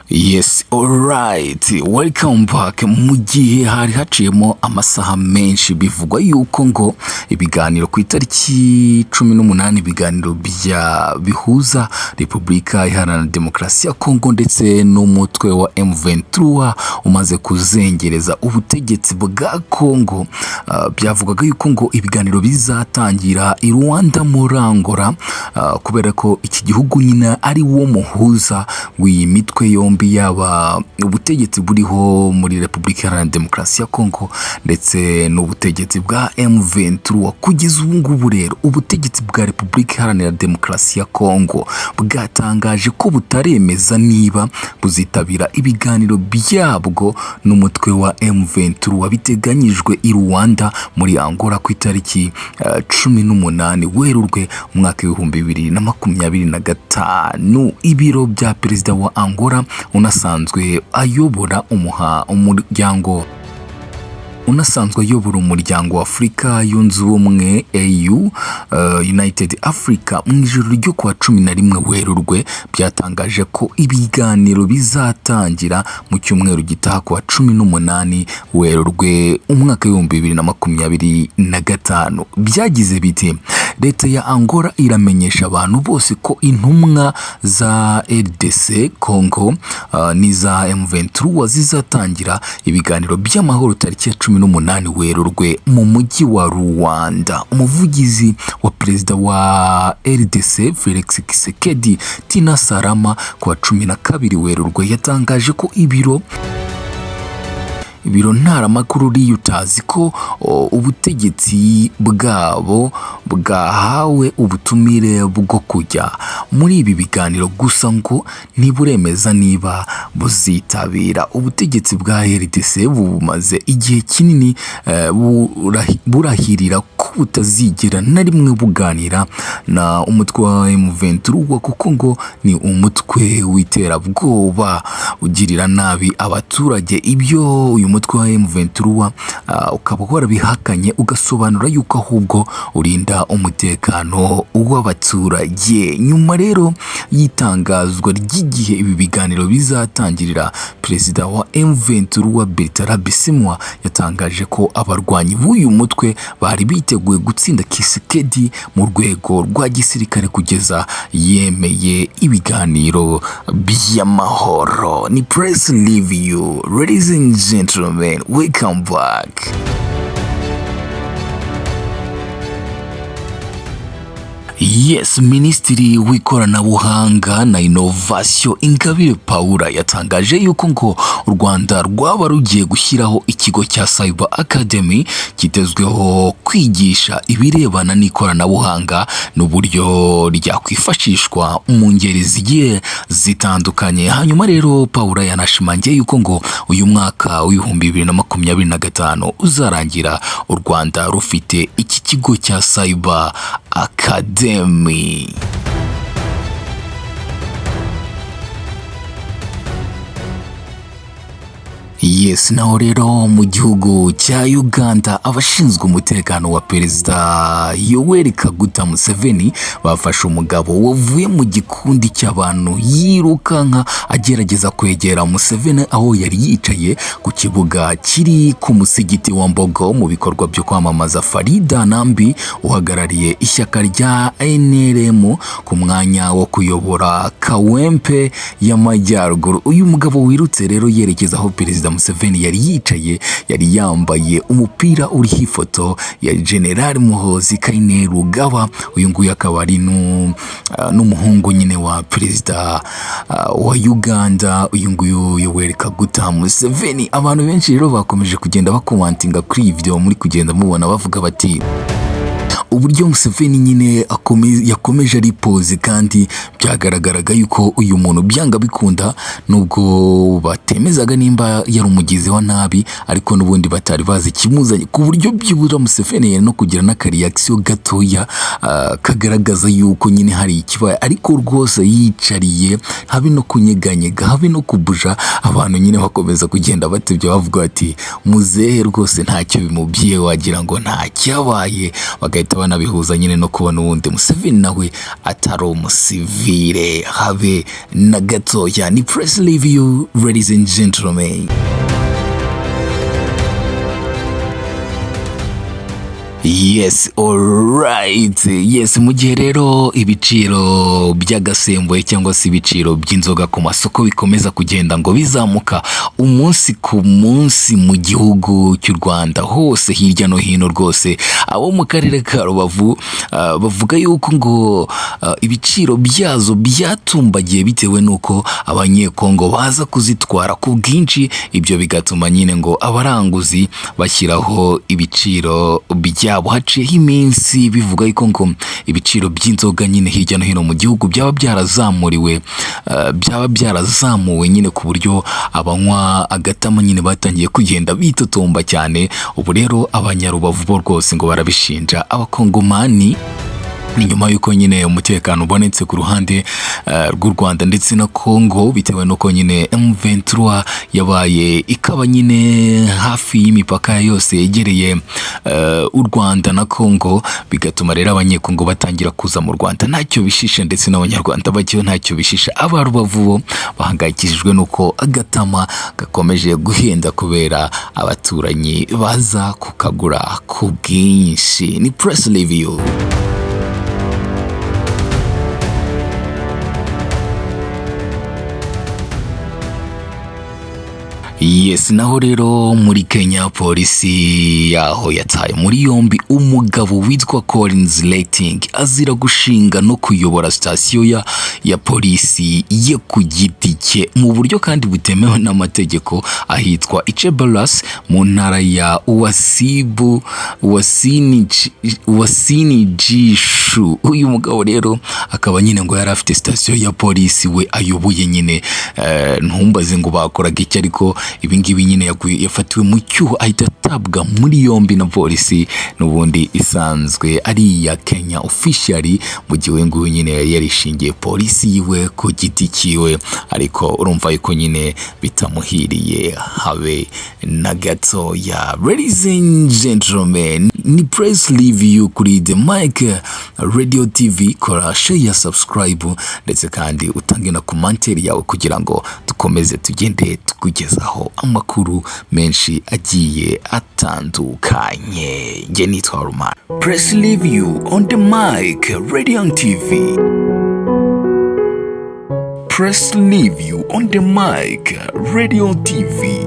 Yes, alright, welcome back. Mu gihe hari haciyemo amasaha menshi bivugwa yuko ngo ibiganiro ku itariki 18 ibiganiro bihuza Repuburika Iharanira Demokarasi ya Congo ndetse n'umutwe wa M23 umaze kuzengereza ubutegetsi bwa Congo. Byavugaga yuko ngo ibiganiro bizatangira i Luanda muri Angola, kubera ko iki gihugu nyine ari wo muhuza w'iyi mitwe yombi, yaba ubutegetsi buriho muri Repuburika Iharanira Demokarasi ya Congo ndetse n'ubutegetsi bwa M23. Kugeza ubu ngubu rero ubutegetsi bwa Repuburika Iharanira Demokarasi ya Congo bwatangaje ko butaremeza niba buzitabira ibiganiro byabwo n'umutwe wa M23 biteganyijwe i Luanda muri Angola ku itariki 18 Werurwe umwaka w'2025. Ibiro bya perezida wa Angola unasanzwe ayobora umuryango wa Afurika yunze ubumwe AU, United Africa, mu ijoro ryo kuwa 11 Werurwe byatangaje ko ibiganiro bizatangira mu cyumweru gitaha kuwa 18 Werurwe umwaka w'2025. Byagize biti: leta ya Angola iramenyesha abantu bose ko intumwa za RDC Congo niza M23 zizatangira ibiganiro by'amahoro tariki ya 18 Werurwe mu mujyi wa Luanda. Umuvugizi wa perezida wa RDC Felix Tshisekedi Tina Salama kuwa 12 Werurwe yatangaje ko ibiro ntaramakuru riyutazi ko ubutegetsi bwabo bwahawe ubutumire bwo kujya muri ibi biganiro, gusa ngo ntiburemeza niba buzitabira. Ubutegetsi bwa RDC bumaze igihe kinini burahirira ko butazigera na rimwe buganira na umutwe wa M23 kuko ngo ni umutwe w'iterabwoba ugirira nabi abaturage. Ibyo uyu umutwe wa M23 ukaba warabihakanye ugasobanura yuko ahubwo urinda umutekano w'abaturage. Nyuma rero y'itangazwa ry'igihe ibi biganiro bizatangirira, perezida wa M23 Bisimwa yatangaje ko abarwanyi b'uyu mutwe bari biteguye gutsinda Tshisekedi mu rwego rwa gisirikare kugeza yemeye ibiganiro by'amahoro. Ni press review, ladies and gentlemen. Welcome back. Yes, Minisitiri w'ikoranabuhanga na inovasiyo Ingabire Paula yatangaje yuko ngo u Rwanda rwaba rugiye gushyiraho ikigo cya Cyber Academy kitezweho kwigisha ibirebana n'ikoranabuhanga n'uburyo ryakwifashishwa mu ngeri zigiye zitandukanye. Hanyuma rero Paula yanashimangiye yuko ngo uyu mwaka w'2025 uzarangira u Rwanda rufite iki kigo cya Cyber Academy. Yes, naho rero mu gihugu cya Uganda abashinzwe umutekano wa perezida Yoweri Kaguta Museveni bafashe umugabo wavuye mu gikundi cy'abantu yirukanka agerageza kwegera Museveni aho yari yicaye ku kibuga kiri ku musigiti wa Mbogo mu bikorwa byo kwamamaza Farida Nambi uhagarariye ishyaka rya NRM ku mwanya wo kuyobora Kawempe y'Amajyaruguru. Uyu mugabo wirutse rero yerekeza aho perezida Museveni yari yicaye, yari yambaye umupira uriho ifoto ya General Muhoozi Kainerugaba. Uyu nguyu akaba ari n'umuhungu nyine wa perezida wa Uganda, uyu nguyu Yoweri Kaguta Museveni. Abantu benshi rero bakomeje kugenda bakomantinga kuri iyi video, muri kugenda mubona bavuga bati uburyo Museveni nyine yakomeje ari pose, kandi byagaragaraga yuko uyu muntu byanga bikunda, nubwo batemezaga nimba yari umugizi wa nabi, ariko n'ubundi batari bazi kimuzanye, ku buryo byibura Museveni no kugira n'akareaction gatoya kagaragaza yuko nyine hari ikibaye, ariko rwose yicariye habe no kunyeganyega habe no kubuja. Abantu nyine bakomeza kugenda batebye bavuga ati muzehe rwose ntacyo bimubyiye, wagira ngo nta cyabaye, bagahita banabihuza nyine no kubona uwundi Museveni nawe atari umusivile habe na gatoya. Ni press review, ladies and gentlemen. Yes, alright. Yes, mu gihe rero ibiciro by'agasembuye cyangwa se ibiciro by'inzoga ku masoko bikomeza kugenda ngo bizamuka umunsi ku munsi mu gihugu cy'u Rwanda hose hirya no hino rwose, abo mu karere ka Rubavu bavuga yuko ngo ibiciro byazo byatumbagiye bitewe nuko abanyekongo baza kuzitwara ku bwinshi, ibyo bigatuma nyine ngo abaranguzi bashyiraho ibiciro byabo. Haciyeho iminsi bivuga yuko ngo ibiciro by'inzoga nyine hirya no hino mu gihugu byaba byarazamuwe nyine ku buryo abanywa agatama nyine batangiye kugenda bitotomba cyane. Ubu rero abanyarubavu bo rwose ngo barabishinja abakongomani, ni nyuma yuko nyine umutekano ubonetse ku ruhande rw'u Rwanda ndetse na Congo, bitewe nuko nyine M23 yabaye ikaba nyine hafi y'imipaka yose yegereye u Rwanda na Congo, bigatuma rero abanyekongo batangira kuza mu Rwanda ntacyo bishisha, ndetse n'abanyarwanda bagiye ntacyo bishisha. Abarubavu bo bahangayikishijwe nuko agatama gakomeje guhenda kubera abaturanyi baza kukagura ku bwinshi. Ni press review. Yes, naho rero muri Kenya polisi yaho yataye muri yombi umugabo witwa Collins Rating azira gushinga no kuyobora sitasiyo ya polisi ye ku giti cye mu buryo kandi butemewe n'amategeko ahitwa Ichebalas mu ntara ya Uwasinijishu. Uyu mugabo rero akaba nyine ngo yari afite sitasiyo ya polisi we ayoboye nyine, ntumbaze ngo bakoraga iki, ariko ibingibi nyine yafatiwe mu cyuho ahita atabwa muri yombi na polisi n'ubundi isanzwe ari iya Kenya officially, mu gihe nguyu nyine yarishingiye polisi yiwe ku giti cyiwe, ariko urumva yuko nyine bitamuhiriye habe na gatoya. Ladies and gentlemen, ni press review kuri The Mic Radio TV. Kora share, subscribe ndetse kandi utange na commentaire yawe kugira ngo dukomeze tugende tukugezaho amakuru menshi agiye atandukanye. Nge nitwa Roman. Press review on The Mic Radio TV. Press review on The Mic Radio TV.